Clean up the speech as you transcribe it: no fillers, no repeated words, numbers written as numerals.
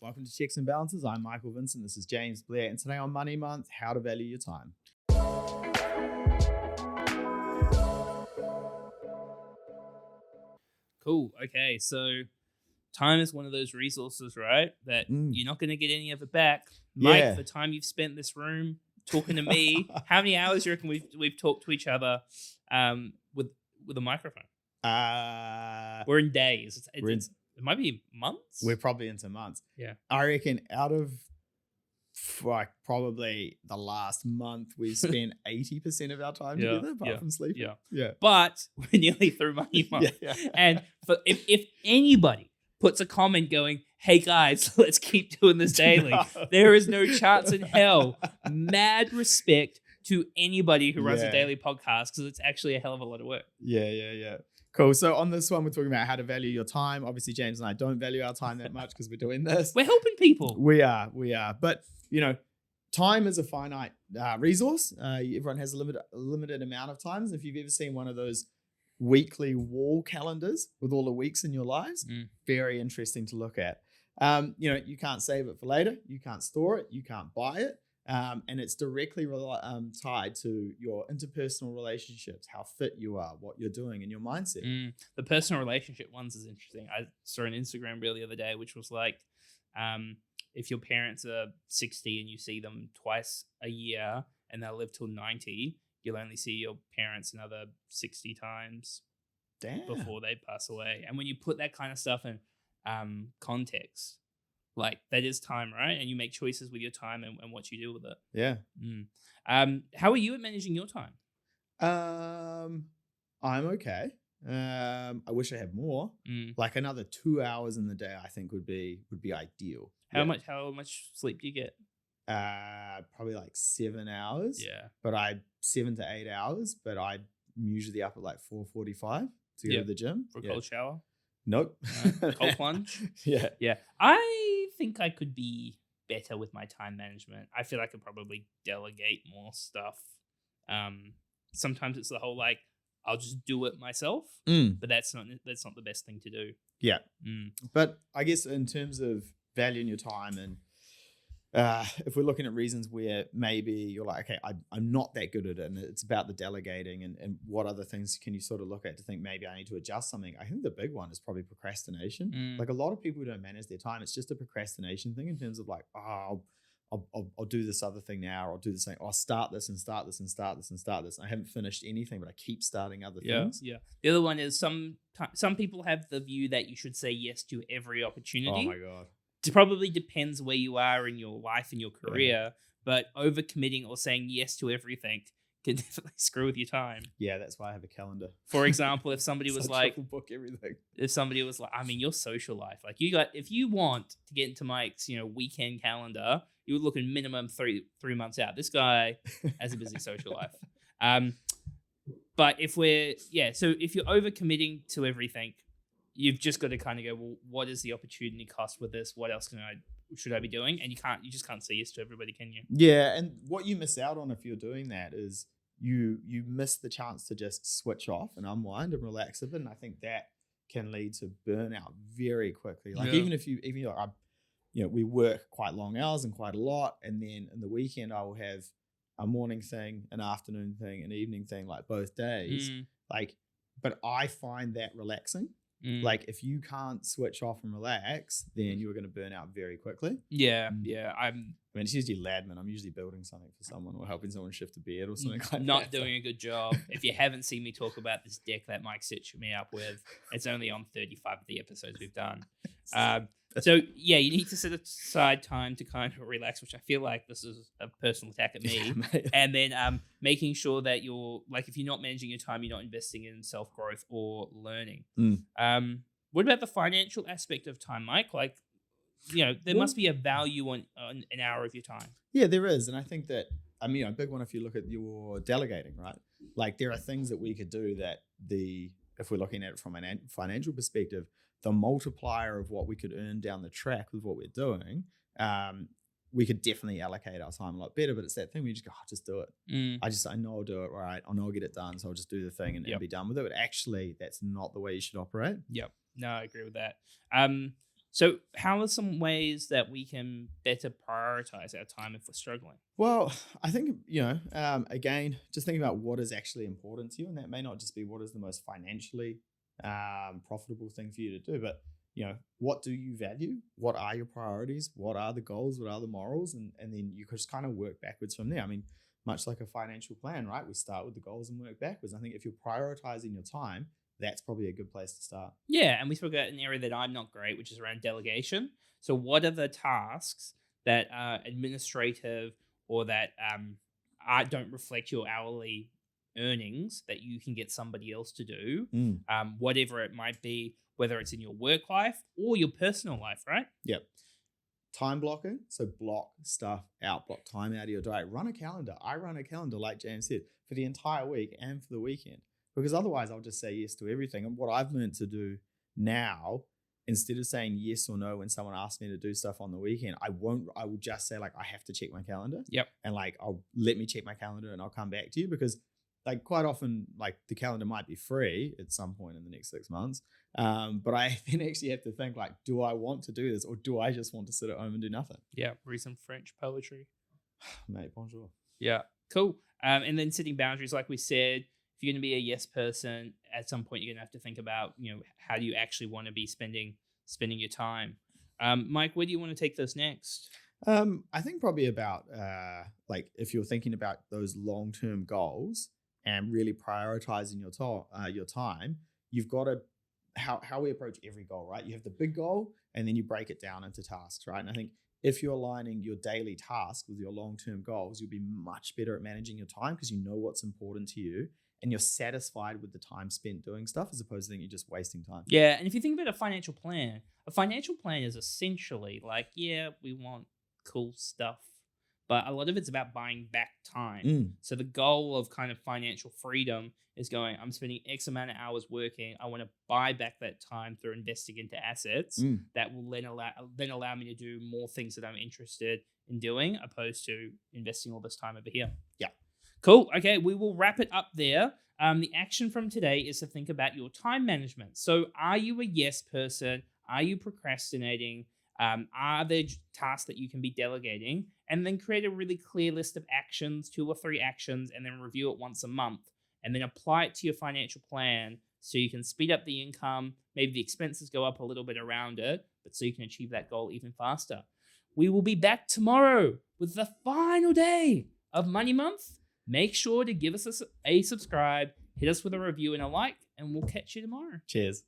Welcome to Checks and Balances. I'm Michael Vincent. This is James Blair. And today on Money Month, how to value your time. Cool. Okay, so time is one of those resources, right? That you're not going to get any of it back. Mike, the time you've spent in this room talking to me, how many hours do you reckon we've talked to each other with a microphone? We're in days. It might be months. We're probably into months. Yeah. I reckon out of probably the last month, we spent 80% of our time together, apart from sleeping. Yeah. But we're nearly through Money Month. And if anybody puts a comment going, hey guys, let's keep doing this daily, there is no chance in hell. Mad respect to anybody who runs a daily podcast, because it's actually a hell of a lot of work. Yeah. Cool. So on this one, we're talking about how to value your time. Obviously, James and I don't value our time that much because we're doing this. We're helping people. We are. But, time is a finite resource. Everyone has a limited amount of times. If you've ever seen one of those weekly wall calendars with all the weeks in your lives, very interesting to look at. You can't save it for later. You can't store it. You can't buy it. And it's directly tied to your interpersonal relationships, how fit you are, what you're doing, and your mindset. The personal relationship ones is interesting. I saw an Instagram reel the other day, which was like, if your parents are 60 and you see them twice a year and they'll live till 90, you'll only see your parents another 60 times before they pass away. And when you put that kind of stuff in context, like that is time, right? And you make choices with your time and what you do with it. Yeah. How are you at managing your time? I'm okay. I wish I had more. Like another 2 hours in the day, I think would be ideal. How much sleep do you get? Probably like 7 hours. Yeah. But 7 to 8 hours. But I'm usually up at like 4:45 to go to the gym. For a cold shower? Nope. Cold plunge? Yeah. I think I could be better with my time management. I feel I could probably delegate more stuff. Sometimes it's the whole like, I'll just do it myself, but that's not the best thing to do. Yeah. But I guess in terms of valuing your time, and if we're looking at reasons where maybe you're like, okay, I'm not that good at it, and it's about the delegating and what other things can you sort of look at to think maybe I need to adjust something. I think the big one is probably procrastination. Like a lot of people who don't manage their time, it's just a procrastination thing in terms of like, I'll do this other thing now, or I'll do this thing. I'll start this and start this and start this and start this. I haven't finished anything, but I keep starting other things. Yeah. The other one is some people have the view that you should say yes to every opportunity. Oh my God. It probably depends where you are in your life and your career, but overcommitting or saying yes to everything can definitely screw with your time. Yeah, that's why I have a calendar. For example, if somebody was like, book everything. If somebody was like, I mean, your social life, like if you want to get into Mike's, weekend calendar, you would look at minimum three months out. This guy has a busy social life. But if if you're overcommitting to everything, you've just got to kind of go, well, what is the opportunity cost with this? What else should I be doing? And you just can't say yes to everybody, can you? Yeah, and what you miss out on if you're doing that is you miss the chance to just switch off and unwind and relax a bit. And I think that can lead to burnout very quickly. Like even we work quite long hours and quite a lot, and then in the weekend I will have a morning thing, an afternoon thing, an evening thing, like both days. But I find that relaxing. Like if you can't switch off and relax, then you're going to burn out very quickly. Yeah. I mean, it's usually Ladman. I'm usually building something for someone or helping someone shift a bed or something like that. Not doing a good job. If you haven't seen me talk about this deck that Mike set me up with, it's only on 35 of the episodes we've done. So you need to set aside time to kind of relax, which I feel like this is a personal attack at me. And then making sure that you're like, if you're not managing your time, you're not investing in self-growth or learning. What about the financial aspect of time, Mike? Like, there must be a value on an hour of your time. Yeah, there is. And I think that, a big one if you look at your delegating, right? Like there are things that we could do that if we're looking at it from a financial perspective, the multiplier of what we could earn down the track with what we're doing, we could definitely allocate our time a lot better. But it's that thing where you just go, just do it. I know I'll do it, right? I know I'll get it done, so I'll just do the thing and be done with it. But actually, that's not the way you should operate. Yep. No, I agree with that. So, how are some ways that we can better prioritize our time if we're struggling? Well, I think, again, just thinking about what is actually important to you. And that may not just be what is the most financially profitable thing for you to do, but, what do you value? What are your priorities? What are the goals? What are the morals? And then you could just kind of work backwards from there. I mean, much like a financial plan, right? We start with the goals and work backwards. I think if you're prioritizing your time, that's probably a good place to start. Yeah, and we spoke about an area that I'm not great, which is around delegation. So, what are the tasks that are administrative or that don't reflect your hourly earnings that you can get somebody else to do, whatever it might be, whether it's in your work life or your personal life, right? Yep. Time blocking. So block stuff out, block time out of your day. Run a calendar. I run a calendar, like James said, for the entire week and for the weekend. Because otherwise I'll just say yes to everything. And what I've learned to do now, instead of saying yes or no when someone asks me to do stuff on the weekend, I will just say like, I have to check my calendar. Yep. And like, let me check my calendar and I'll come back to you, because like quite often, like the calendar might be free at some point in the next 6 months. But I then actually have to think like, do I want to do this, or do I just want to sit at home and do nothing? Yeah. Read some French poetry. Mate, bonjour. Yeah. Cool. And then setting boundaries, like we said, if you're going to be a yes person, at some point you're going to have to think about, how do you actually want to be spending your time? Mike, where do you want to take this next? I think probably about like if you're thinking about those long-term goals and really prioritizing your time, you've got to how we approach every goal, right? You have the big goal and then you break it down into tasks, right? And I think if you're aligning your daily task with your long-term goals, you'll be much better at managing your time because you know what's important to you and you're satisfied with the time spent doing stuff as opposed to thinking you're just wasting time. Yeah, and if you think about a financial plan is essentially like, yeah, we want cool stuff, but a lot of it's about buying back time. So the goal of kind of financial freedom is going, I'm spending X amount of hours working. I want to buy back that time through investing into assets that will then allow me to do more things that I'm interested in doing, opposed to investing all this time over here. Yeah. Cool. Okay, we will wrap it up there. The action from today is to think about your time management. So are you a yes person? Are you procrastinating? Are there tasks that you can be delegating? And then create a really clear list of actions, 2 or 3 actions, and then review it once a month. And then apply it to your financial plan so you can speed up the income. Maybe the expenses go up a little bit around it, but so you can achieve that goal even faster. We will be back tomorrow with the final day of Money Month. Make sure to give us a subscribe, hit us with a review and a like, and we'll catch you tomorrow. Cheers.